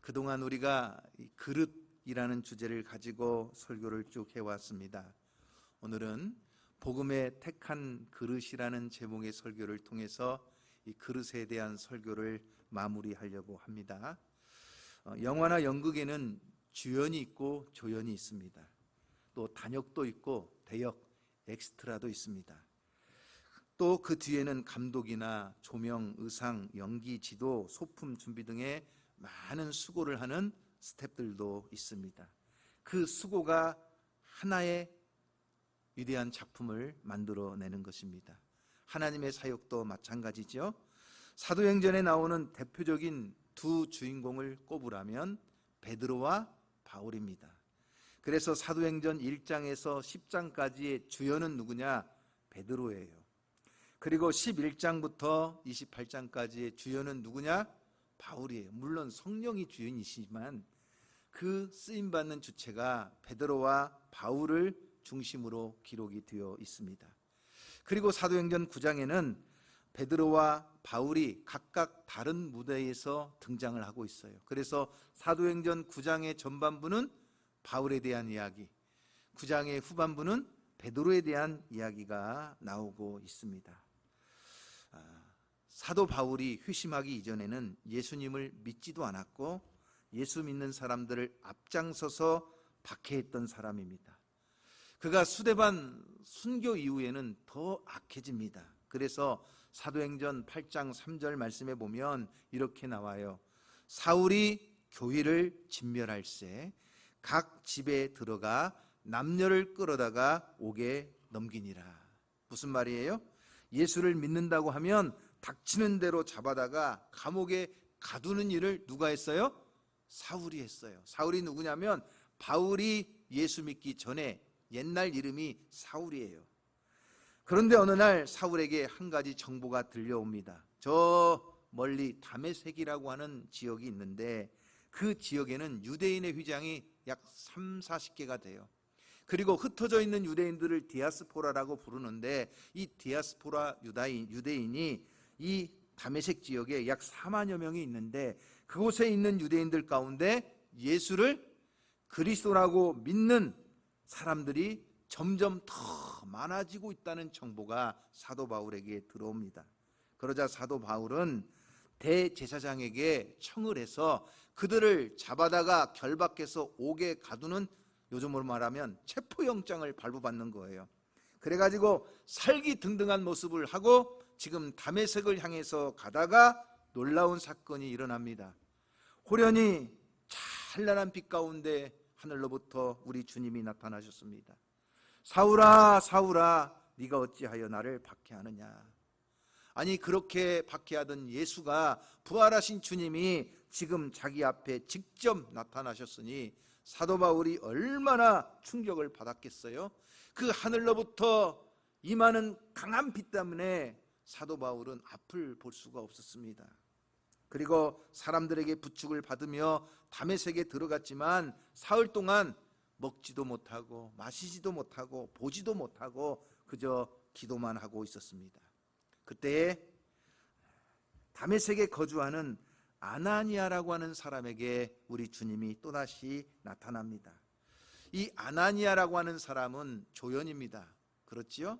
그동안 우리가 이 그릇이라는 주제를 가지고 설교를 쭉 해왔습니다. 오늘은 복음의 택한 그릇이라는 제목의 설교를 통해서 이 그릇에 대한 설교를 마무리하려고 합니다. 영화나 연극에는 주연이 있고 조연이 있습니다. 또 단역도 있고 대역, 엑스트라도 있습니다. 또 그 뒤에는 감독이나 조명, 의상, 연기, 지도, 소품 준비 등의 많은 수고를 하는 스태프들도 있습니다. 그 수고가 하나의 위대한 작품을 만들어내는 것입니다. 하나님의 사역도 마찬가지죠. 사도행전에 나오는 대표적인 두 주인공을 꼽으라면 베드로와 바울입니다. 그래서 사도행전 1장에서 10장까지의 주연은 누구냐? 베드로예요. 그리고 11장부터 28장까지의 주연은 누구냐? 바울이에요. 물론 성령이 주연이시지만 그 쓰임받는 주체가 베드로와 바울을 중심으로 기록이 되어 있습니다. 그리고 사도행전 9장에는 베드로와 바울이 각각 다른 무대에서 등장을 하고 있어요. 그래서 사도행전 9장의 전반부는 바울에 대한 이야기, 9장의 후반부는 베드로에 대한 이야기가 나오고 있습니다. 사도 바울이 회심하기 이전에는 예수님을 믿지도 않았고 예수 믿는 사람들을 앞장서서 박해했던 사람입니다. 그가 수데반 순교 이후에는 더 악해집니다. 그래서 사도행전 8장 3절 말씀에 보면 이렇게 나와요. 사울이 교회를 진멸할세 각 집에 들어가 남녀를 끌어다가 옥에 넘기니라. 무슨 말이에요? 예수를 믿는다고 하면 닥치는 대로 잡아다가 감옥에 가두는 일을 누가 했어요? 사울이 했어요. 사울이 누구냐면 바울이 예수 믿기 전에 옛날 이름이 사울이에요. 그런데 어느 날 사울에게 한 가지 정보가 들려옵니다. 저 멀리 다메섹이라고 하는 지역이 있는데 그 지역에는 유대인의 휘장이 약 30-40개가 돼요. 그리고 흩어져 있는 유대인들을 디아스포라라고 부르는데 이 디아스포라 유대인이 이 다메섹 지역에 약 4만여 명이 있는데 그곳에 있는 유대인들 가운데 예수를 그리스도라고 믿는 사람들이 점점 더 많아지고 있다는 정보가 사도 바울에게 들어옵니다. 그러자 사도 바울은 대제사장에게 청을 해서 그들을 잡아다가 결박해서 옥에 가두는, 요즘으로 말하면 체포영장을 발부받는 거예요. 그래가지고 살기등등한 모습을 하고 지금 다메섹을 향해서 가다가 놀라운 사건이 일어납니다. 호련히 찬란한 빛 가운데 하늘로부터 우리 주님이 나타나셨습니다. 사울아 사울아 네가 어찌하여 나를 박해하느냐. 아니 그렇게 박해하던 예수가, 부활하신 주님이 지금 자기 앞에 직접 나타나셨으니 사도 바울이 얼마나 충격을 받았겠어요. 그 하늘로부터 임하는 강한 빛 때문에 사도 바울은 앞을 볼 수가 없었습니다. 그리고 사람들에게 부축을 받으며 다메섹에 들어갔지만 사흘 동안 먹지도 못하고 마시지도 못하고 보지도 못하고 그저 기도만 하고 있었습니다. 그때 다메섹에 거주하는 아나니아라고 하는 사람에게 우리 주님이 또다시 나타납니다. 이 아나니아라고 하는 사람은 조연입니다. 그렇지요?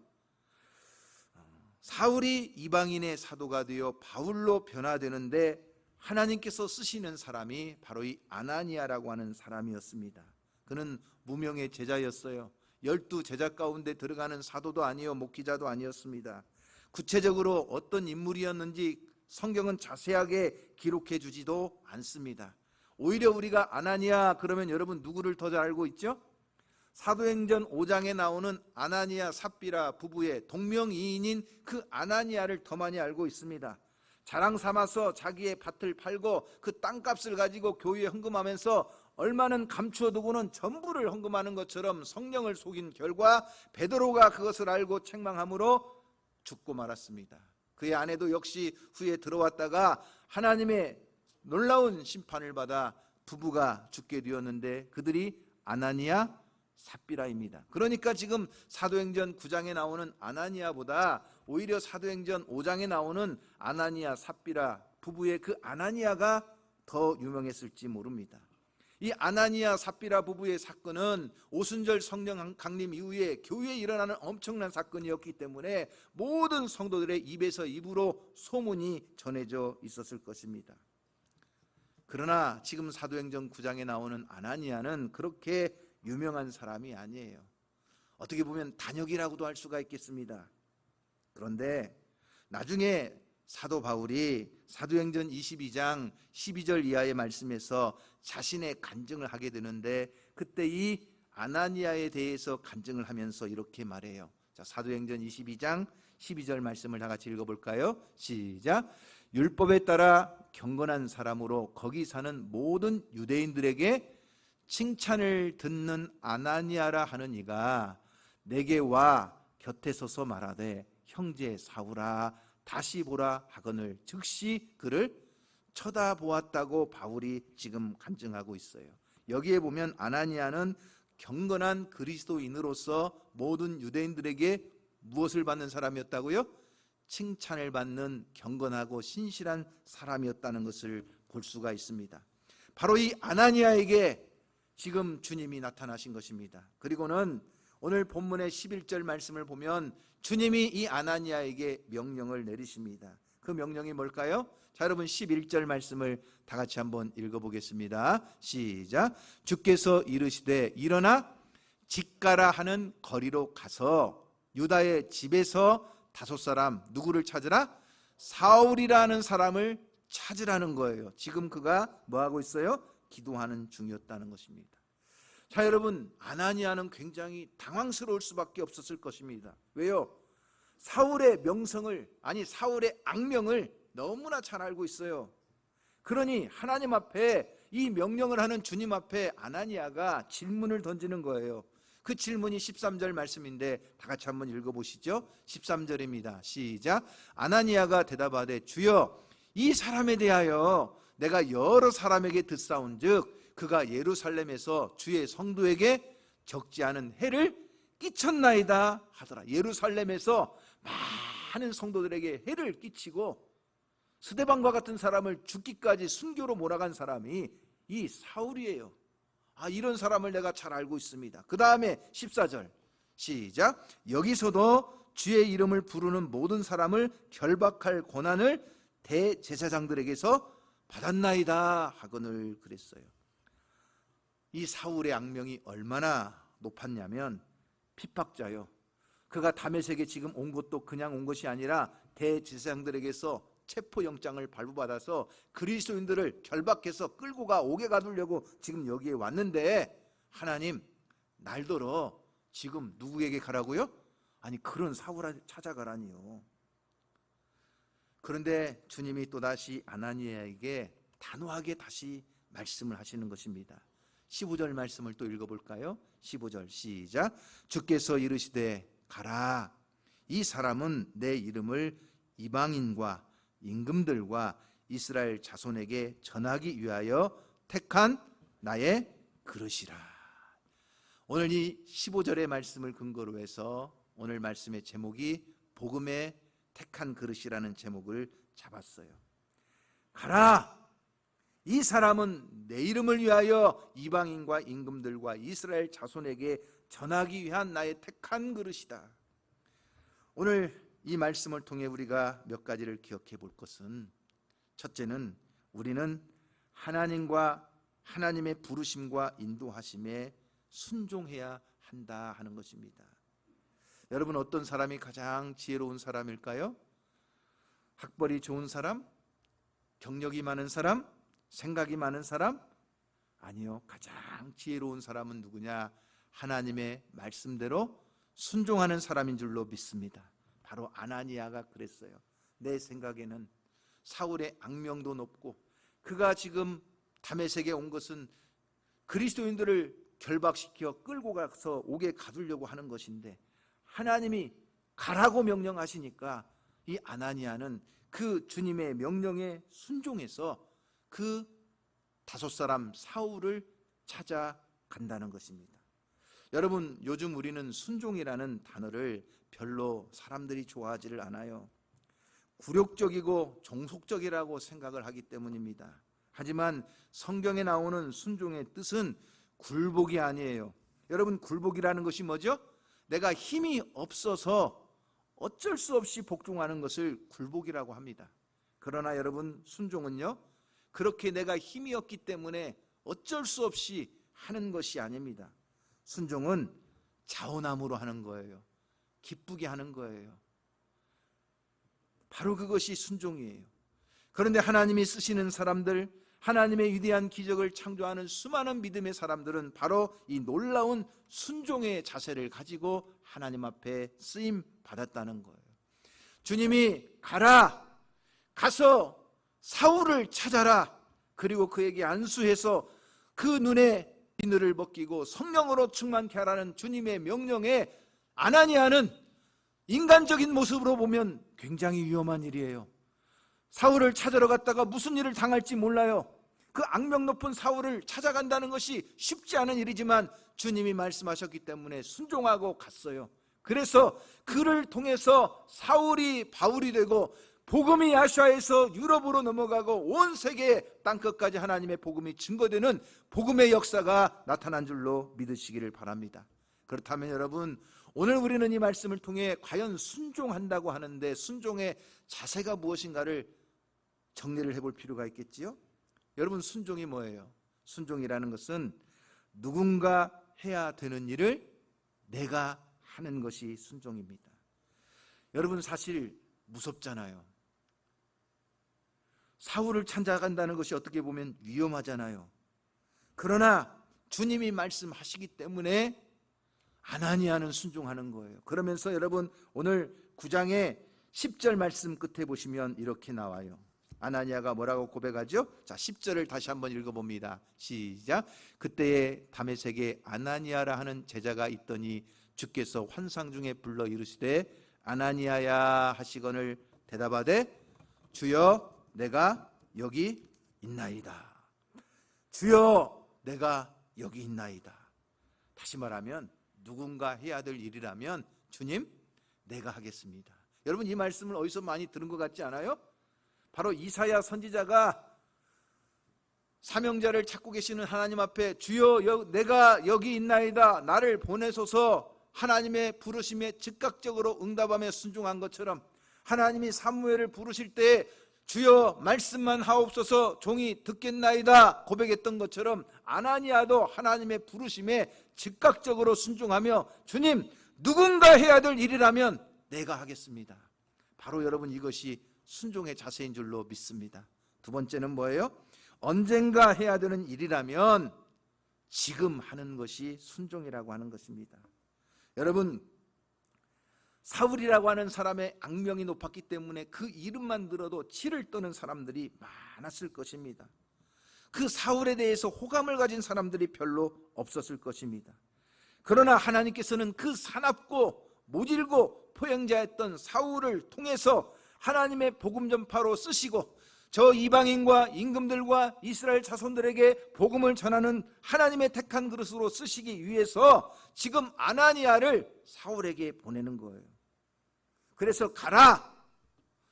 사울이 이방인의 사도가 되어 바울로 변화되는데 하나님께서 쓰시는 사람이 바로 이 아나니아라고 하는 사람이었습니다. 그는 무명의 제자였어요. 12 제자 가운데 들어가는 사도도 아니요 목기자도 아니었습니다. 구체적으로 어떤 인물이었는지 성경은 자세하게 기록해 주지도 않습니다. 오히려 우리가 아나니아 그러면 여러분 누구를 더 잘 알고 있죠? 사도행전 5장에 나오는 아나니아 삽비라 부부의 동명이인인 그 아나니아를 더 많이 알고 있습니다. 자랑 삼아서 자기의 밭을 팔고 그 땅값을 가지고 교회에 헌금하면서 얼마는 감추어두고는 전부를 헌금하는 것처럼 성령을 속인 결과 베드로가 그것을 알고 책망함으로 죽고 말았습니다. 그의 아내도 역시 후에 들어왔다가 하나님의 놀라운 심판을 받아 부부가 죽게 되었는데 그들이 아나니아 삽비라입니다. 그러니까 지금 사도행전 9장에 나오는 아나니아보다 오히려 사도행전 5장에 나오는 아나니아 삽비라 부부의 그 아나니아가 더 유명했을지 모릅니다. 이 아나니아 삽비라 부부의 사건은 오순절 성령 강림 이후에 교회에 일어나는 엄청난 사건이었기 때문에 모든 성도들의 입에서 입으로 소문이 전해져 있었을 것입니다. 그러나 지금 사도행전 9장에 나오는 아나니아는 그렇게 유명한 사람이 아니에요. 어떻게 보면 단역이라고도 할 수가 있겠습니다. 그런데 나중에 사도 바울이 사도행전 22장 12절 이하의 말씀에서 자신의 간증을 하게 되는데, 그때 이 아나니아에 대해서 간증을 하면서 이렇게 말해요. 자, 사도행전 22장 12절 말씀을 다 같이 읽어볼까요? 시작. 율법에 따라 경건한 사람으로 거기 사는 모든 유대인들에게 칭찬을 듣는 아나니아라 하는 이가 내게 와 곁에 서서 말하되 형제 사울아 다시 보라 하거늘 즉시 그를 쳐다보았다고 바울이 지금 간증하고 있어요. 여기에 보면 아나니아는 경건한 그리스도인으로서 모든 유대인들에게 무엇을 받는 사람이었다고요? 칭찬을 받는 경건하고 신실한 사람이었다는 것을 볼 수가 있습니다. 바로 이 아나니아에게 지금 주님이 나타나신 것입니다. 그리고는 오늘 본문의 11절 말씀을 보면 주님이 이 아나니아에게 명령을 내리십니다. 그 명령이 뭘까요? 자, 여러분 11절 말씀을 다 같이 한번 읽어보겠습니다. 시작. 주께서 이르시되 일어나 직가라 하는 거리로 가서 유다의 집에서 5사람 누구를 찾으라? 사울이라는 사람을 찾으라는 거예요. 지금 그가 뭐하고 있어요? 기도하는 중이었다는 것입니다. 자, 여러분 아나니아는 굉장히 당황스러울 수밖에 없었을 것입니다. 왜요? 사울의 명성을, 아니 사울의 악명을 너무나 잘 알고 있어요. 그러니 하나님 앞에 이 명령을 하는 주님 앞에 아나니아가 질문을 던지는 거예요. 그 질문이 13절 말씀인데 다 같이 한번 읽어보시죠. 13절입니다. 시작. 아나니아가 대답하되 주여 이 사람에 대하여 내가 여러 사람에게 듣사온즉 그가 예루살렘에서 주의 성도에게 적지 않은 해를 끼쳤나이다 하더라. 예루살렘에서 많은 성도들에게 해를 끼치고 스데반과 같은 사람을 죽기까지 순교로 몰아간 사람이 이 사울이에요. 이런 사람을 내가 잘 알고 있습니다. 그 다음에 14절 시작. 여기서도 주의 이름을 부르는 모든 사람을 결박할 권한을 대제사장들에게서 받았나이다 하거늘 그랬어요. 이 사울의 악명이 얼마나 높았냐면 핍박자요. 그가 다메섹에 지금 온 것도 그냥 온 것이 아니라 대제사장들에게서 체포영장을 발부받아서 그리스도인들을 결박해서 끌고 오게 가두려고 지금 여기에 왔는데 하나님 날더러 지금 누구에게 가라고요? 아니 그런 사울을 찾아가라니요. 그런데 주님이 또다시 아나니아에게 단호하게 다시 말씀을 하시는 것입니다. 15절 말씀을 또 읽어볼까요? 15절 시작. 주께서 이르시되 가라. 이 사람은 내 이름을 이방인과 임금들과 이스라엘 자손에게 전하기 위하여 택한 나의 그릇이라. 오늘 이 15절의 말씀을 근거로 해서 오늘 말씀의 제목이 복음의 택한 그릇이라는 제목을 잡았어요. 가라. 이 사람은 내 이름을 위하여 이방인과 임금들과 이스라엘 자손에게 전하기 위한 나의 택한 그릇이다. 오늘 이 말씀을 통해 우리가 몇 가지를 기억해 볼 것은, 첫째는 우리는 하나님과 하나님의 부르심과 인도하심에 순종해야 한다 하는 것입니다. 여러분 어떤 사람이 가장 지혜로운 사람일까요? 학벌이 좋은 사람? 경력이 많은 사람? 생각이 많은 사람? 아니요. 가장 지혜로운 사람은 누구냐? 하나님의 말씀대로 순종하는 사람인 줄로 믿습니다. 바로 아나니아가 그랬어요. 내 생각에는 사울의 악명도 높고 그가 지금 다메섹에 온 것은 그리스도인들을 결박시켜 끌고 가서 옥에 가두려고 하는 것인데 하나님이 가라고 명령하시니까 이 아나니아는 그 주님의 명령에 순종해서 그 5사람 사울을 찾아간다는 것입니다. 여러분 요즘 우리는 순종이라는 단어를 별로 사람들이 좋아하지를 않아요. 굴욕적이고 종속적이라고 생각을 하기 때문입니다. 하지만 성경에 나오는 순종의 뜻은 굴복이 아니에요. 여러분, 굴복이라는 것이 뭐죠? 내가 힘이 없어서 어쩔 수 없이 복종하는 것을 굴복이라고 합니다. 그러나 여러분, 순종은요, 그렇게 내가 힘이 없기 때문에 어쩔 수 없이 하는 것이 아닙니다. 순종은 자원함으로 하는 거예요. 기쁘게 하는 거예요. 바로 그것이 순종이에요. 그런데 하나님이 쓰시는 사람들, 하나님의 위대한 기적을 창조하는 수많은 믿음의 사람들은 바로 이 놀라운 순종의 자세를 가지고 하나님 앞에 쓰임 받았다는 거예요. 주님이 가서 사울을 찾아라, 그리고 그에게 안수해서 그 눈에 비늘을 벗기고 성령으로 충만케 하라는 주님의 명령에 아나니아는 인간적인 모습으로 보면 굉장히 위험한 일이에요. 사울을 찾으러 갔다가 무슨 일을 당할지 몰라요. 그 악명 높은 사울을 찾아간다는 것이 쉽지 않은 일이지만 주님이 말씀하셨기 때문에 순종하고 갔어요. 그래서 그를 통해서 사울이 바울이 되고 복음이 아시아에서 유럽으로 넘어가고 온 세계 땅끝까지 하나님의 복음이 증거되는 복음의 역사가 나타난 줄로 믿으시기를 바랍니다. 그렇다면 여러분, 오늘 우리는 이 말씀을 통해 과연 순종한다고 하는데 순종의 자세가 무엇인가를 정리를 해볼 필요가 있겠지요? 여러분, 순종이 뭐예요? 순종이라는 것은 누군가 해야 되는 일을 내가 하는 것이 순종입니다. 여러분, 사실 무섭잖아요. 사울을 찾아간다는 것이 어떻게 보면 위험하잖아요. 그러나 주님이 말씀하시기 때문에 아나니아는 순종하는 거예요. 그러면서 여러분, 오늘 9장의 10절 말씀 끝에 보시면 이렇게 나와요. 아나니아가 뭐라고 고백하죠? 자, 10절을 다시 한번 읽어봅니다. 시작. 그때에 다메섹에 아나니아라 하는 제자가 있더니 주께서 환상 중에 불러 이르시되 아나니아야 하시거늘 대답하되 주여 내가 여기 있나이다. 주여 내가 여기 있나이다. 다시 말하면 누군가 해야 될 일이라면 주님, 내가 하겠습니다. 여러분, 이 말씀을 어디서 많이 들은 것 같지 않아요? 바로 이사야 선지자가 사명자를 찾고 계시는 하나님 앞에 주여 내가 여기 있나이다, 나를 보내소서 하나님의 부르심에 즉각적으로 응답하며 순종한 것처럼 하나님이 사무엘을 부르실 때 주여 말씀만 하옵소서 종이 듣겠나이다 고백했던 것처럼 아나니아도 하나님의 부르심에 즉각적으로 순종하며 주님, 누군가 해야 될 일이라면 내가 하겠습니다. 바로 여러분, 이것이 순종의 자세인 줄로 믿습니다. 두 번째는 뭐예요? 언젠가 해야 되는 일이라면 지금 하는 것이 순종이라고 하는 것입니다. 여러분, 사울이라고 하는 사람의 악명이 높았기 때문에 그 이름만 들어도 치를 떠는 사람들이 많았을 것입니다. 그 사울에 대해서 호감을 가진 사람들이 별로 없었을 것입니다. 그러나 하나님께서는 그 사납고 모질고 포행자였던 사울을 통해서 하나님의 복음 전파로 쓰시고 저 이방인과 임금들과 이스라엘 자손들에게 복음을 전하는 하나님의 택한 그릇으로 쓰시기 위해서 지금 아나니아를 사울에게 보내는 거예요. 그래서 가라,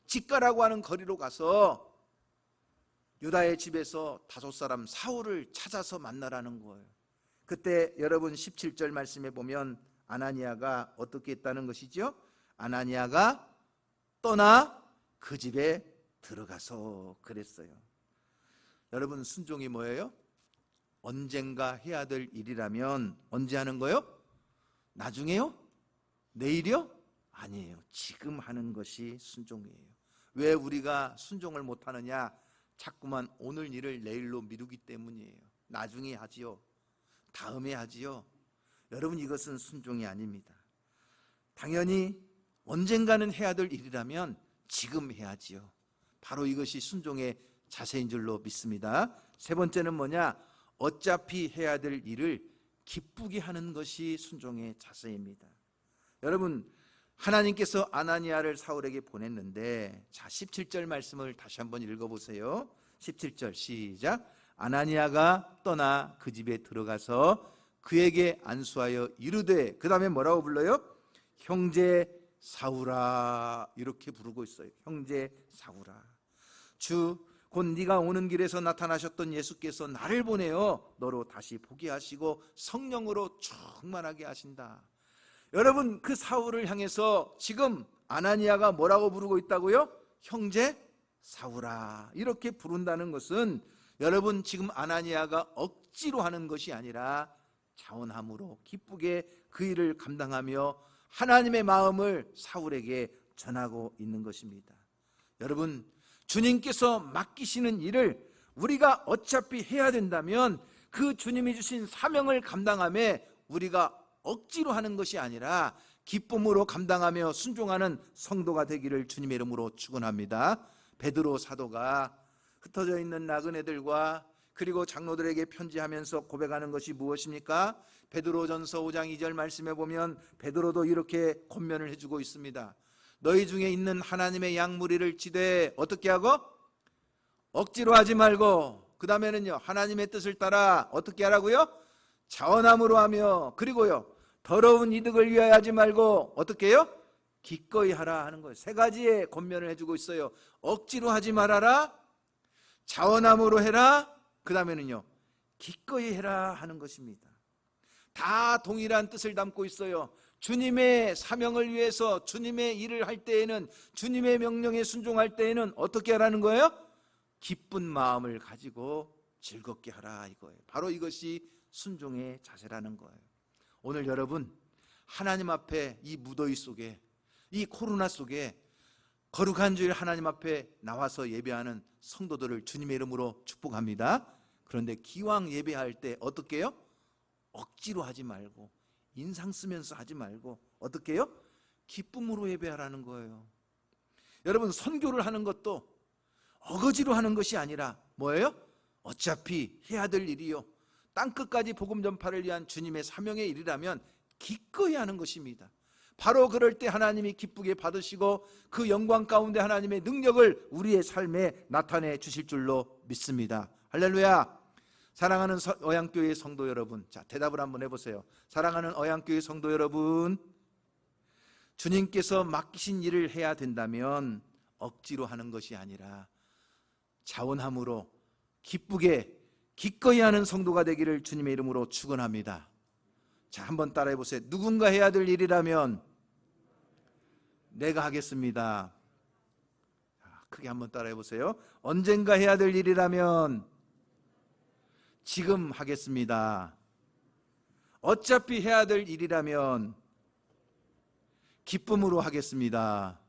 직가라고 하는 거리로 가서 유다의 집에서 5사람 사울을 찾아서 만나라는 거예요. 그때 여러분 17절 말씀에 보면 아나니아가 어떻게 했다는 것이죠? 아나니아가 떠나 그 집에 들어가서 그랬어요. 여러분, 순종이 뭐예요? 언젠가 해야 될 일이라면 언제 하는 거요? 나중에요? 내일이요? 아니에요. 지금 하는 것이 순종이에요. 왜 우리가 순종을 못하느냐? 자꾸만 오늘 일을 내일로 미루기 때문이에요. 나중에 하지요, 다음에 하지요. 여러분, 이것은 순종이 아닙니다. 당연히 언젠가는 해야 될 일이라면 지금 해야지요. 바로 이것이 순종의 자세인 줄로 믿습니다. 세 번째는 뭐냐? 어차피 해야 될 일을 기쁘게 하는 것이 순종의 자세입니다. 여러분, 하나님께서 아나니아를 사울에게 보냈는데, 자, 17절 말씀을 다시 한번 읽어보세요. 17절 시작. 아나니아가 떠나 그 집에 들어가서 그에게 안수하여 이르되, 그 다음에 뭐라고 불러요? 형제 사울아, 이렇게 부르고 있어요. 형제 사울아, 주 곧 네가 오는 길에서 나타나셨던 예수께서 나를 보내어 너로 다시 보게 하시고 성령으로 충만하게 하신다. 여러분, 그 사울을 향해서 지금 아나니아가 뭐라고 부르고 있다고요? 형제 사울아, 이렇게 부른다는 것은 여러분, 지금 아나니아가 억지로 하는 것이 아니라 자원함으로 기쁘게 그 일을 감당하며 하나님의 마음을 사울에게 전하고 있는 것입니다. 여러분, 주님께서 맡기시는 일을 우리가 어차피 해야 된다면 그 주님이 주신 사명을 감당함에 우리가 억지로 하는 것이 아니라 기쁨으로 감당하며 순종하는 성도가 되기를 주님의 이름으로 축원합니다. 베드로 사도가 흩어져 있는 나그네들과 그리고 장로들에게 편지하면서 고백하는 것이 무엇입니까? 베드로전서 5장 2절 말씀에 보면 베드로도 이렇게 권면을 해주고 있습니다. 너희 중에 있는 하나님의 양무리를 지되 어떻게 하고? 억지로 하지 말고, 그 다음에는요, 하나님의 뜻을 따라 어떻게 하라고요? 자원함으로 하며, 그리고요, 더러운 이득을 위하여 하지 말고 어떻게 해요? 기꺼이 하라 하는 거예요. 세 가지의 권면을 해주고 있어요. 억지로 하지 말아라, 자원함으로 해라, 그 다음에는요, 기꺼이 해라 하는 것입니다. 다 동일한 뜻을 담고 있어요. 주님의 사명을 위해서 주님의 일을 할 때에는, 주님의 명령에 순종할 때에는 어떻게 하라는 거예요? 기쁜 마음을 가지고 즐겁게 하라 이거예요. 바로 이것이 순종의 자세라는 거예요. 오늘 여러분, 하나님 앞에 이 무더위 속에, 이 코로나 속에 거룩한 주일 하나님 앞에 나와서 예배하는 성도들을 주님의 이름으로 축복합니다. 그런데 기왕 예배할 때 어떻게 해요? 억지로 하지 말고, 인상 쓰면서 하지 말고 어떻게 해요? 기쁨으로 예배하라는 거예요. 여러분, 선교를 하는 것도 어거지로 하는 것이 아니라 뭐예요? 어차피 해야 될 일이요, 땅끝까지 복음 전파를 위한 주님의 사명의 일이라면 기꺼이 하는 것입니다. 바로 그럴 때 하나님이 기쁘게 받으시고 그 영광 가운데 하나님의 능력을 우리의 삶에 나타내 주실 줄로 믿습니다. 할렐루야. 사랑하는 어양교회 성도 여러분, 자, 대답을 한번 해보세요. 사랑하는 어양교회 성도 여러분, 주님께서 맡기신 일을 해야 된다면 억지로 하는 것이 아니라 자원함으로 기쁘게 기꺼이 하는 성도가 되기를 주님의 이름으로 축원합니다. 자, 한번 따라해 보세요. 누군가 해야 될 일이라면 내가 하겠습니다. 크게 한번 따라해 보세요. 언젠가 해야 될 일이라면 지금 하겠습니다. 어차피 해야 될 일이라면 기쁨으로 하겠습니다.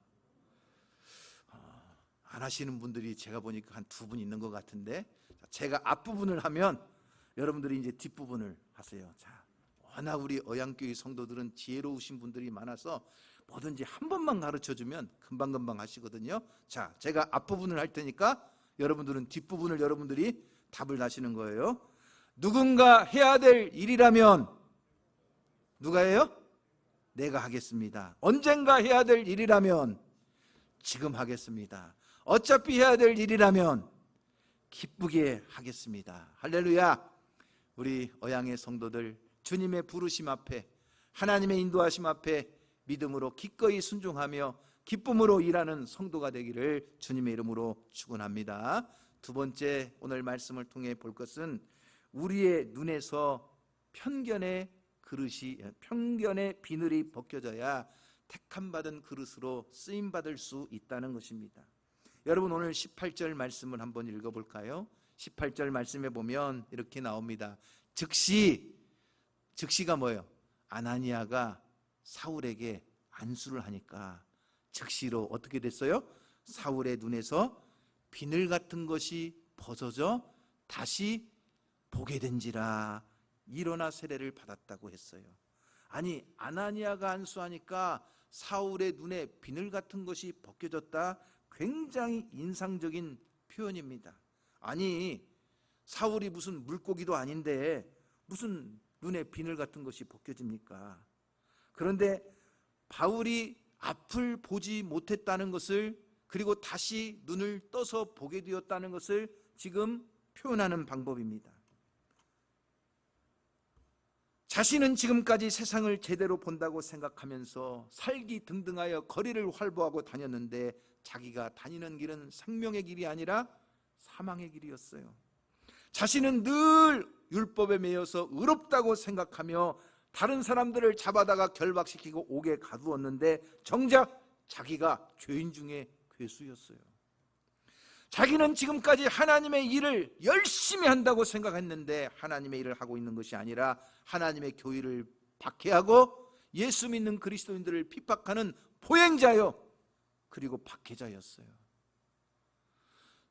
안 하시는 분들이 제가 보니까 한 두 분 있는 것 같은데, 제가 앞부분을 하면 여러분들이 이제 뒷부분을 하세요. 자, 워낙 우리 어양교회 성도들은 지혜로우신 분들이 많아서 뭐든지 한 번만 가르쳐주면 금방금방 하시거든요. 자, 제가 앞부분을 할 테니까 여러분들은 뒷부분을 여러분들이 답을 하시는 거예요. 누군가 해야 될 일이라면 누가 해요? 내가 하겠습니다. 언젠가 해야 될 일이라면 지금 하겠습니다. 어차피 해야 될 일이라면 기쁘게 하겠습니다. 할렐루야. 우리 어양의 성도들, 주님의 부르심 앞에, 하나님의 인도하심 앞에 믿음으로 기꺼이 순종하며 기쁨으로 일하는 성도가 되기를 주님의 이름으로 축원합니다. 두 번째, 오늘 말씀을 통해 볼 것은 우리의 눈에서 편견의 비늘이 벗겨져야 택함받은 그릇으로 쓰임받을 수 있다는 것입니다. 여러분, 오늘 18절 말씀을 한번 읽어볼까요? 18절 말씀에 보면 이렇게 나옵니다. 즉시가 뭐예요? 아나니아가 사울에게 안수를 하니까 즉시로 어떻게 됐어요? 사울의 눈에서 비늘 같은 것이 벗어져 다시 보게 된지라 일어나 세례를 받았다고 했어요. 아니, 아나니아가 안수하니까 사울의 눈에 비늘 같은 것이 벗겨졌다. 굉장히 인상적인 표현입니다. 아니, 사울이 무슨 물고기도 아닌데 무슨 눈에 비늘 같은 것이 벗겨집니까? 그런데 바울이 앞을 보지 못했다는 것을, 그리고 다시 눈을 떠서 보게 되었다는 것을 지금 표현하는 방법입니다. 자신은 지금까지 세상을 제대로 본다고 생각하면서 살기 등등하여 거리를 활보하고 다녔는데 자기가 다니는 길은 생명의 길이 아니라 사망의 길이었어요. 자신은 늘 율법에 매여서 의롭다고 생각하며 다른 사람들을 잡아다가 결박시키고 옥에 가두었는데 정작 자기가 죄인 중에 괴수였어요. 자기는 지금까지 하나님의 일을 열심히 한다고 생각했는데 하나님의 일을 하고 있는 것이 아니라 하나님의 교회를 박해하고 예수 믿는 그리스도인들을 핍박하는 보행자요, 그리고 박해자였어요.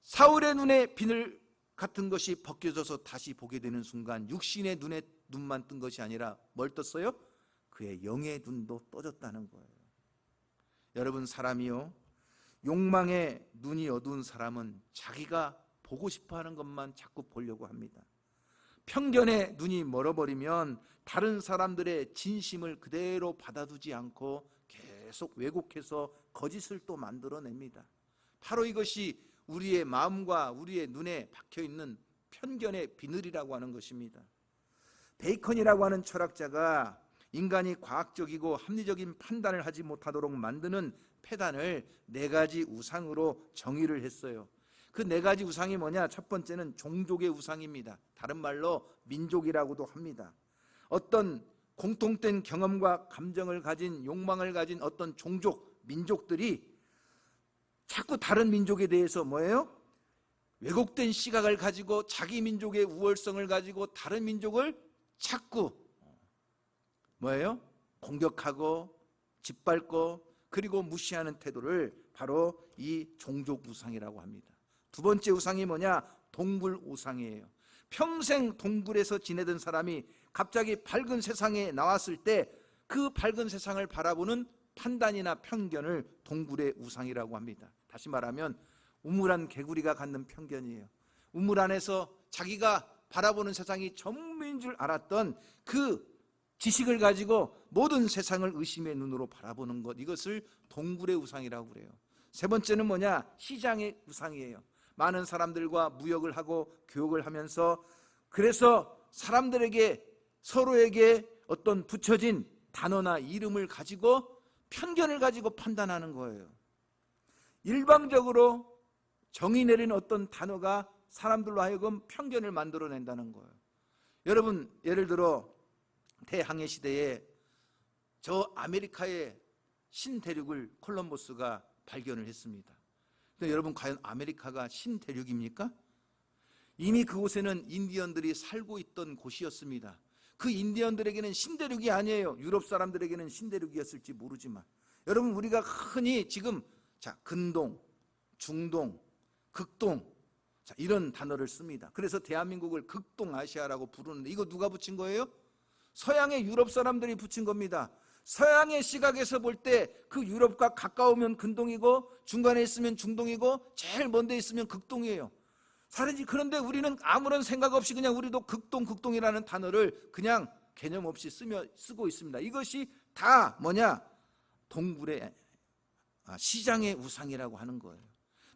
사울의 눈에 비늘 같은 것이 벗겨져서 다시 보게 되는 순간 육신의 눈에 눈만 뜬 것이 아니라 뭘 떴어요? 그의 영의 눈도 떠졌다는 거예요. 여러분, 사람이요, 욕망에 눈이 어두운 사람은 자기가 보고 싶어하는 것만 자꾸 보려고 합니다. 편견에 눈이 멀어버리면 다른 사람들의 진심을 그대로 받아두지 않고 계속 왜곡해서 거짓을 또 만들어냅니다. 바로 이것이 우리의 마음과 우리의 눈에 박혀있는 편견의 비늘이라고 하는 것입니다. 베이컨이라고 하는 철학자가 인간이 과학적이고 합리적인 판단을 하지 못하도록 만드는 폐단을 4가지 우상으로 정의를 했어요. 그 4가지 우상이 뭐냐? 첫 번째는 종족의 우상입니다. 다른 말로 민족이라고도 합니다. 어떤 공통된 경험과 감정을 가진, 욕망을 가진 어떤 종족, 민족들이 자꾸 다른 민족에 대해서 뭐예요? 왜곡된 시각을 가지고 자기 민족의 우월성을 가지고 다른 민족을 자꾸 뭐예요? 공격하고 짓밟고 그리고 무시하는 태도를 바로 이 종족 우상이라고 합니다. 두 번째 우상이 뭐냐? 동굴 우상이에요. 평생 동굴에서 지내던 사람이 갑자기 밝은 세상에 나왔을 때 그 밝은 세상을 바라보는 판단이나 편견을 동굴의 우상이라고 합니다. 다시 말하면 우물안 개구리가 갖는 편견이에요. 우물 안에서 자기가 바라보는 세상이 전부인 줄 알았던 그 지식을 가지고 모든 세상을 의심의 눈으로 바라보는 것, 이것을 동굴의 우상이라고 그래요. 세 번째는 뭐냐? 시장의 우상이에요. 많은 사람들과 무역을 하고 교역을 하면서 그래서 사람들에게 서로에게 어떤 붙여진 단어나 이름을 가지고 편견을 가지고 판단하는 거예요. 일방적으로 정의 내린 어떤 단어가 사람들로 하여금 편견을 만들어낸다는 거예요. 여러분, 예를 들어 대항해 시대에 저 아메리카의 신대륙을 콜럼버스가 발견을 했습니다. 근데 여러분, 과연 아메리카가 신대륙입니까? 이미 그곳에는 인디언들이 살고 있던 곳이었습니다. 그 인디언들에게는 신대륙이 아니에요. 유럽 사람들에게는 신대륙이었을지 모르지만, 여러분, 우리가 흔히 지금 근동, 중동, 극동, 이런 단어를 씁니다. 그래서 대한민국을 극동아시아라고 부르는데 이거 누가 붙인 거예요? 서양의 유럽 사람들이 붙인 겁니다. 서양의 시각에서 볼 때 그 유럽과 가까우면 근동이고 중간에 있으면 중동이고 제일 먼 데 있으면 극동이에요. 그런데 우리는 아무런 생각 없이 그냥 우리도 극동이라는 단어를 그냥 개념 없이 쓰고 있습니다. 이것이 다 뭐냐? 동굴의 시장의 우상이라고 하는 거예요.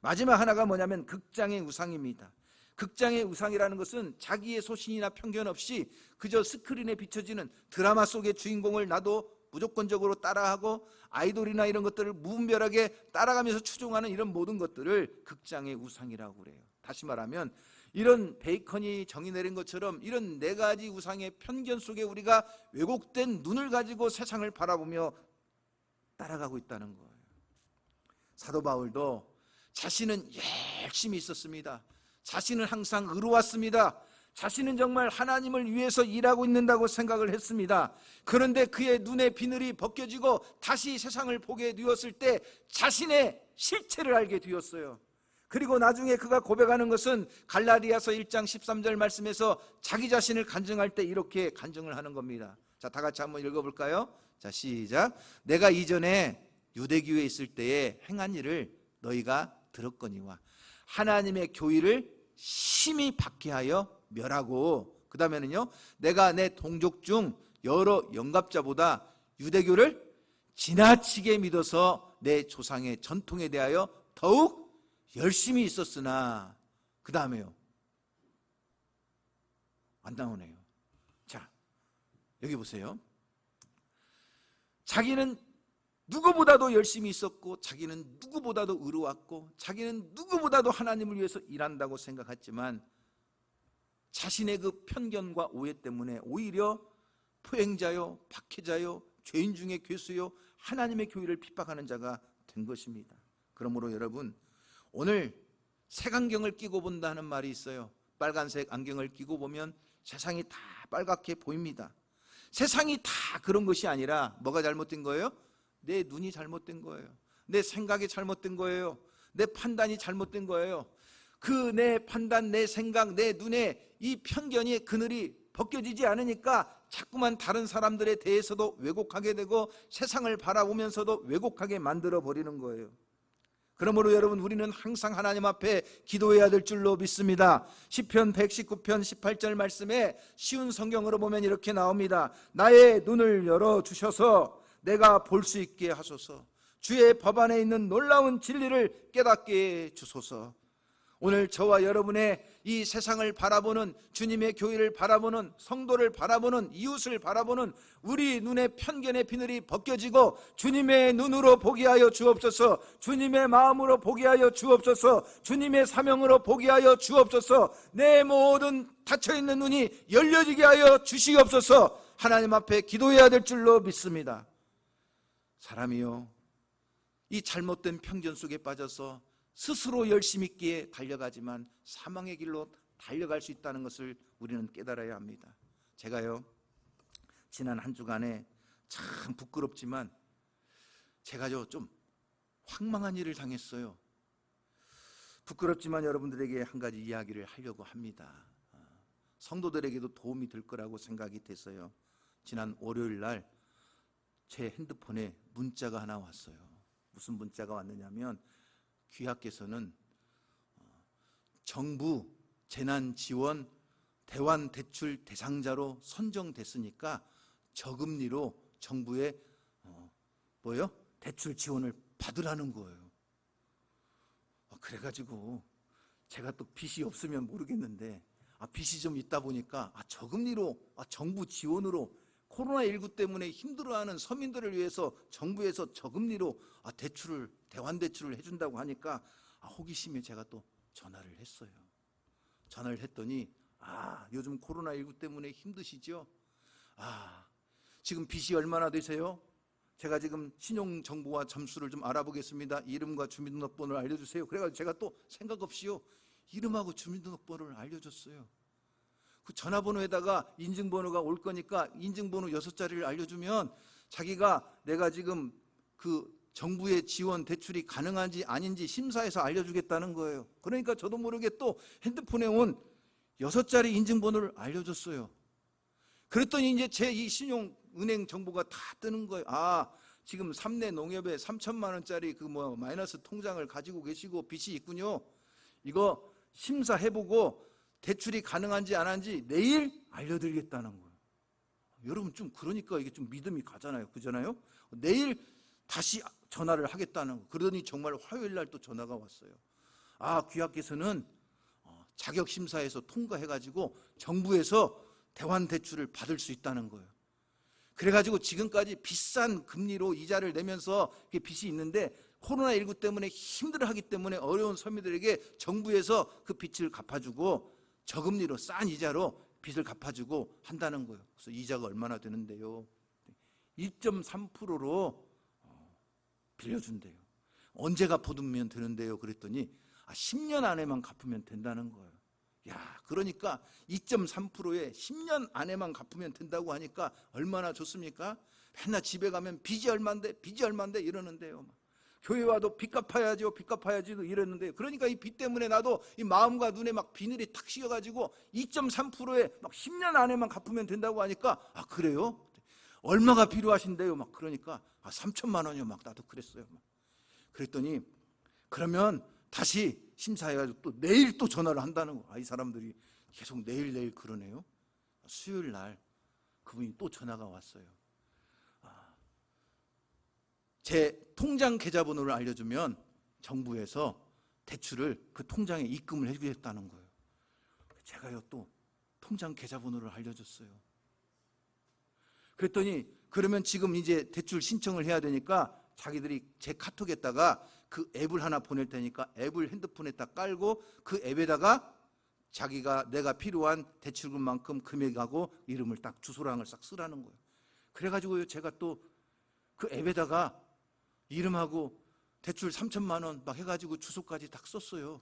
마지막 하나가 뭐냐면 극장의 우상입니다. 극장의 우상이라는 것은 자기의 소신이나 편견 없이 그저 스크린에 비춰지는 드라마 속의 주인공을 나도 무조건적으로 따라하고 아이돌이나 이런 것들을 무분별하게 따라가면서 추종하는 이런 모든 것들을 극장의 우상이라고 그래요. 다시 말하면 이런 베이컨이 정의 내린 것처럼 이런 4가지 우상의 편견 속에 우리가 왜곡된 눈을 가지고 세상을 바라보며 따라가고 있다는 거예요. 사도 바울도 자신은 열심히 있었습니다. 자신은 항상 의로웠습니다. 자신은 정말 하나님을 위해서 일하고 있는다고 생각을 했습니다. 그런데 그의 눈의 비늘이 벗겨지고 다시 세상을 보게 되었을 때 자신의 실체를 알게 되었어요. 그리고 나중에 그가 고백하는 것은 갈라디아서 1장 13절 말씀에서 자기 자신을 간증할 때 이렇게 간증을 하는 겁니다. 자, 다 같이 한번 읽어볼까요? 자, 시작. 내가 이전에 유대교에 있을 때에 행한 일을 너희가 들었거니와 하나님의 교의를 심히 박해하여 멸하고, 그 다음에는요, 내가 내 동족 중 여러 영갑자보다 유대교를 지나치게 믿어서 내 조상의 전통에 대하여 더욱 열심히 있었으나, 그 다음에요, 안 나오네요. 자, 여기 보세요. 자기는 누구보다도 열심히 있었고 자기는 누구보다도 의로웠고 자기는 누구보다도 하나님을 위해서 일한다고 생각했지만 자신의 그 편견과 오해 때문에 오히려 포행자요, 박해자요, 죄인 중에 괴수요, 하나님의 교회를 핍박하는 자가 된 것입니다. 그러므로 여러분, 오늘 색안경을 끼고 본다는 말이 있어요. 빨간색 안경을 끼고 보면 세상이 다 빨갛게 보입니다. 세상이 다 그런 것이 아니라 뭐가 잘못된 거예요? 내 눈이 잘못된 거예요. 내 생각이 잘못된 거예요. 내 판단이 잘못된 거예요. 그 내 판단, 내 생각, 내 눈에 이 편견이 그늘이 벗겨지지 않으니까 자꾸만 다른 사람들에 대해서도 왜곡하게 되고 세상을 바라보면서도 왜곡하게 만들어 버리는 거예요. 그러므로 여러분, 우리는 항상 하나님 앞에 기도해야 될 줄로 믿습니다. 시편 119편 18절 말씀에 쉬운 성경으로 보면 이렇게 나옵니다. 나의 눈을 열어주셔서 내가 볼 수 있게 하소서. 주의 법 안에 있는 놀라운 진리를 깨닫게 해주소서. 오늘 저와 여러분의 이 세상을 바라보는, 주님의 교회를 바라보는, 성도를 바라보는, 이웃을 바라보는 우리 눈의 편견의 비늘이 벗겨지고 주님의 눈으로 보게 하여 주옵소서. 주님의 마음으로 보게 하여 주옵소서. 주님의 사명으로 보게 하여 주옵소서. 내 모든 닫혀있는 눈이 열려지게 하여 주시옵소서. 하나님 앞에 기도해야 될 줄로 믿습니다. 사람이요, 이 잘못된 편견 속에 빠져서 스스로 열심히 있기에 달려가지만 사망의 길로 달려갈 수 있다는 것을 우리는 깨달아야 합니다. 제가요, 지난 한 주간에 참 부끄럽지만 제가 좀 황망한 일을 당했어요. 부끄럽지만 여러분들에게 한 가지 이야기를 하려고 합니다. 성도들에게도 도움이 될 거라고 생각이 됐어요. 지난 월요일 날 제 핸드폰에 문자가 하나 왔어요. 무슨 문자가 왔느냐면, 귀하께서는 정부 재난지원 대환대출 대상자로 선정됐으니까 저금리로 정부의 대출 지원을 받으라는 거예요. 그래가지고 제가 또 빚이 없으면 모르겠는데 빚이 좀 있다 보니까 저금리로, 정부 지원으로, 코로나19 때문에 힘들어하는 서민들을 위해서 정부에서 저금리로 대환대출을 해준다고 하니까 호기심에 제가 또 전화를 했어요. 전화를 했더니 요즘 코로나19 때문에 힘드시죠? 지금 빚이 얼마나 되세요? 제가 지금 신용정보와 점수를 좀 알아보겠습니다. 이름과 주민등록번호를 알려주세요. 그래가지고 제가 또 생각 없이요, 이름하고 주민등록번호를 알려줬어요. 그 전화번호에다가 인증번호가 올 거니까 인증번호 6자리를 알려주면 자기가 내가 지금 그 정부의 지원 대출이 가능한지 아닌지 심사해서 알려주겠다는 거예요. 그러니까 저도 모르게 또 핸드폰에 온 6자리 인증번호를 알려줬어요. 그랬더니 이제 제 이 신용은행 정보가 다 뜨는 거예요. 지금 삼내 농협에 3천만 원짜리 그 마이너스 통장을 가지고 계시고 빚이 있군요. 이거 심사해보고 대출이 가능한지 안 한지 내일 알려드리겠다는 거예요. 여러분, 좀 그러니까 이게 좀 믿음이 가잖아요. 그잖아요? 내일 다시 전화를 하겠다는 거. 그러더니 정말 화요일 날 또 전화가 왔어요. 귀하께서는 자격심사에서 통과해가지고 정부에서 대환대출을 받을 수 있다는 거예요. 그래가지고 지금까지 비싼 금리로 이자를 내면서 빚이 있는데 코로나19 때문에 힘들어하기 때문에 어려운 서민들에게 정부에서 그 빚을 갚아주고 저금리로 싼 이자로 빚을 갚아주고 한다는 거예요. 그래서 이자가 얼마나 되는데요? 1.3%로 빌려준대요. 언제 갚아두면 되는데요? 그랬더니 10년 안에만 갚으면 된다는 거예요. 그러니까 2.3%에 10년 안에만 갚으면 된다고 하니까 얼마나 좋습니까? 맨날 집에 가면 빚이 얼만데 이러는데요. 교회 와도 빚 갚아야죠, 빚 갚아야지도 이랬는데, 그러니까 이 빚 때문에 나도 이 마음과 눈에 막 비늘이 탁 씌어가지고 2.3%에 막 10년 안에만 갚으면 된다고 하니까 그래요? 얼마가 필요하신데요? 막 그러니까 3천만 원이요. 막 나도 그랬어요. 그랬더니 그러면 다시 심사해가지고 또 내일 또 전화를 한다는 거. 이 사람들이 계속 내일 그러네요. 수요일 날 그분이 또 전화가 왔어요. 제 통장 계좌번호를 알려주면 정부에서 대출을 그 통장에 입금을 해주겠다는 거예요. 제가요 또 통장 계좌번호를 알려줬어요. 그랬더니 그러면 지금 이제 대출 신청을 해야 되니까 자기들이 제 카톡에다가 그 앱을 하나 보낼 테니까 앱을 핸드폰에다 깔고 그 앱에다가 자기가 내가 필요한 대출금만큼 금액하고 이름을 딱 주소랑을 싹 쓰라는 거예요. 그래가지고 제가 또 그 앱에다가 이름하고 대출 3천만 원 막 해가지고 주소까지 딱 썼어요.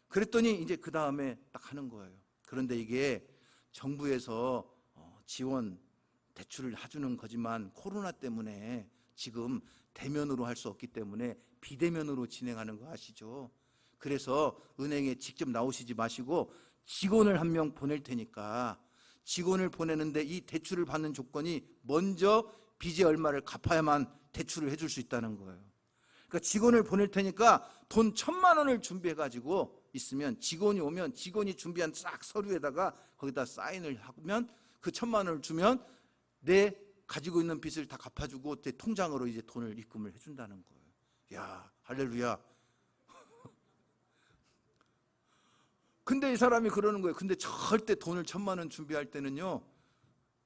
그랬더니 이제 그 다음에 딱 하는 거예요. 그런데 이게 정부에서 지원 대출을 해주는 거지만 코로나 때문에 지금 대면으로 할 수 없기 때문에 비대면으로 진행하는 거 아시죠? 그래서 은행에 직접 나오시지 마시고 직원을 한 명 보낼 테니까 직원을 보내는데 이 대출을 받는 조건이 먼저 빚의 얼마를 갚아야만 대출을 해줄 수 있다는 거예요. 그러니까 직원을 보낼 테니까 돈 1,000만 원을 준비해가지고 있으면 직원이 오면 직원이 준비한 싹 서류에다가 거기다 사인을 하면 그 1,000만 원을 주면 내 가지고 있는 빚을 다 갚아주고 내 통장으로 이제 돈을 입금을 해준다는 거예요. 야, 할렐루야. 근데 이 사람이 그러는 거예요. 근데 절대 돈을 1,000만 원 준비할 때는요,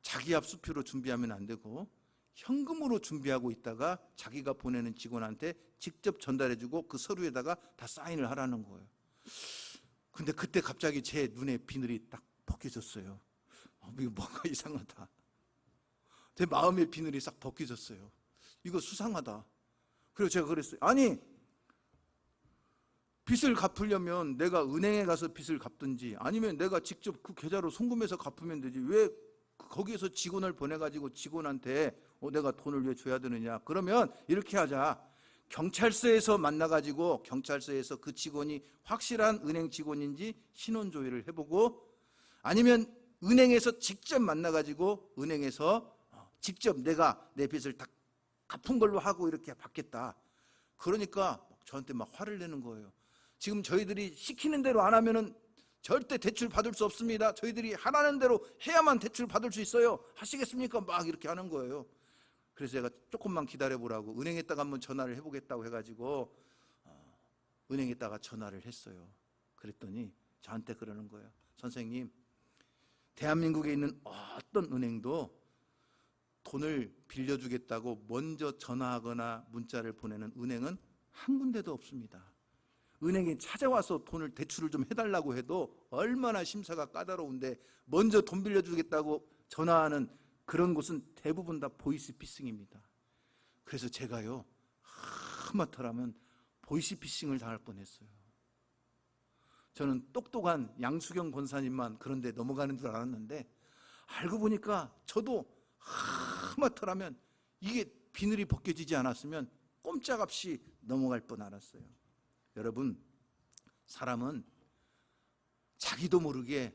자기 앞 수표로 준비하면 안 되고 현금으로 준비하고 있다가 자기가 보내는 직원한테 직접 전달해주고 그 서류에다가 다 사인을 하라는 거예요. 근데 그때 갑자기 제 눈에 비늘이 딱 벗겨졌어요. 이거 뭔가 이상하다. 제 마음의 비늘이 싹 벗겨졌어요. 이거 수상하다. 그래서 제가 그랬어요. 아니, 빚을 갚으려면 내가 은행에 가서 빚을 갚든지 아니면 내가 직접 그 계좌로 송금해서 갚으면 되지. 왜 거기에서 직원을 보내가지고 직원한테 내가 돈을 왜 줘야 되느냐. 그러면 이렇게 하자. 경찰서에서 만나가지고 경찰서에서 그 직원이 확실한 은행 직원인지 신원조회를 해보고 아니면 은행에서 직접 만나가지고 은행에서 직접 내가 내 빚을 다 갚은 걸로 하고 이렇게 받겠다. 그러니까 저한테 막 화를 내는 거예요. 지금 저희들이 시키는 대로 안 하면은 절대 대출 받을 수 없습니다. 저희들이 하라는 대로 해야만 대출 받을 수 있어요. 하시겠습니까? 막 이렇게 하는 거예요. 그래서 제가 조금만 기다려보라고 은행에다가 한번 전화를 해보겠다고 해가지고 은행에다가 전화를 했어요. 그랬더니 저한테 그러는 거예요. 선생님, 대한민국에 있는 어떤 은행도 돈을 빌려주겠다고 먼저 전화하거나 문자를 보내는 은행은 한 군데도 없습니다. 은행에 찾아와서 돈을 대출을 좀 해달라고 해도 얼마나 심사가 까다로운데 먼저 돈 빌려주겠다고 전화하는 그런 곳은 대부분 다 보이스피싱입니다. 그래서 제가요, 하마터라면 보이스피싱을 당할 뻔했어요. 저는 똑똑한 양수경 권사님만 그런 데 넘어가는 줄 알았는데 알고 보니까 저도 하마터라면 이게 비늘이 벗겨지지 않았으면 꼼짝없이 넘어갈 뻔 알았어요. 여러분, 사람은 자기도 모르게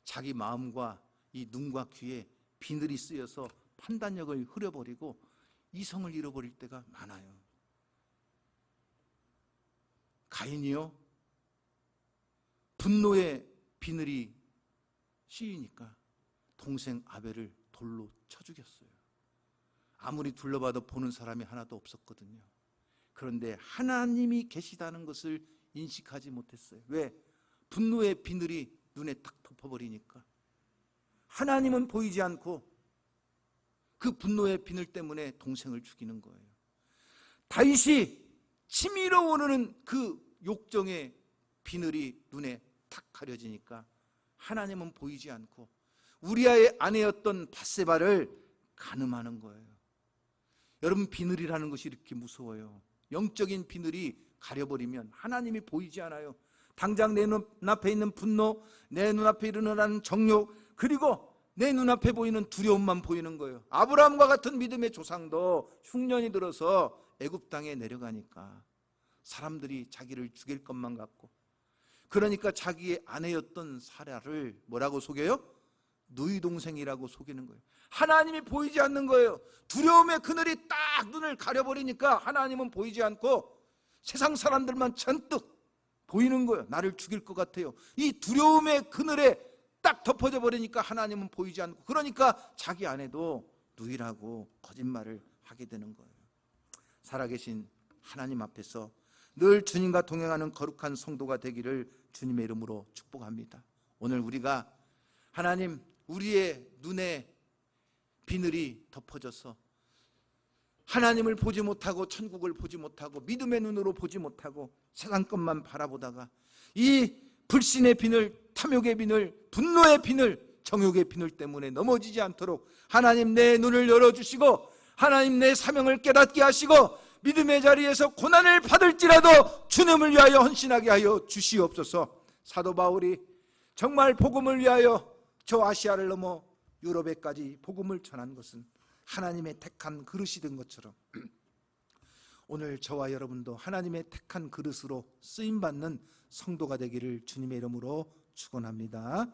자기 마음과 이 눈과 귀에 비늘이 쓰여서 판단력을 흐려버리고 이성을 잃어버릴 때가 많아요. 가인이요, 분노의 비늘이 씌이니까 동생 아벨을 돌로 쳐 죽였어요. 아무리 둘러봐도 보는 사람이 하나도 없었거든요. 그런데 하나님이 계시다는 것을 인식하지 못했어요. 왜? 분노의 비늘이 눈에 딱 덮어버리니까. 하나님은 보이지 않고 그 분노의 비늘 때문에 동생을 죽이는 거예요. 다윗이 치밀어 오르는 그 욕정의 비늘이 눈에 탁 가려지니까 하나님은 보이지 않고 우리아의 아내였던 밧세바를 간음하는 거예요. 여러분, 비늘이라는 것이 이렇게 무서워요. 영적인 비늘이 가려버리면 하나님이 보이지 않아요. 당장 내 눈앞에 있는 분노, 내 눈앞에 일어나는 정욕, 그리고 내 눈앞에 보이는 두려움만 보이는 거예요. 아브라함과 같은 믿음의 조상도 흉년이 들어서 애굽 땅에 내려가니까 사람들이 자기를 죽일 것만 같고, 그러니까 자기의 아내였던 사라를 뭐라고 속여요? 누이 동생이라고 속이는 거예요. 하나님이 보이지 않는 거예요. 두려움의 그늘이 딱 눈을 가려버리니까 하나님은 보이지 않고 세상 사람들만 잔뜩 보이는 거예요. 나를 죽일 것 같아요. 이 두려움의 그늘에 딱 덮어져 버리니까 하나님은 보이지 않고, 그러니까 자기 아내도 누이라고 거짓말을 하게 되는 거예요. 살아계신 하나님 앞에서 늘 주님과 동행하는 거룩한 성도가 되기를 주님의 이름으로 축복합니다. 오늘 우리가 하나님, 우리의 눈에 비늘이 덮어져서 하나님을 보지 못하고 천국을 보지 못하고 믿음의 눈으로 보지 못하고 세상 것만 바라보다가 이 불신의 비늘, 탐욕의 비늘, 분노의 비늘, 정욕의 비늘 때문에 넘어지지 않도록 하나님 내 눈을 열어주시고 하나님 내 사명을 깨닫게 하시고 믿음의 자리에서 고난을 받을지라도 주님을 위하여 헌신하게 하여 주시옵소서. 사도 바울이 정말 복음을 위하여 저 아시아를 넘어 유럽에까지 복음을 전한 것은 하나님의 택한 그릇이 된 것처럼 오늘 저와 여러분도 하나님의 택한 그릇으로 쓰임받는 성도가 되기를 주님의 이름으로 축원합니다.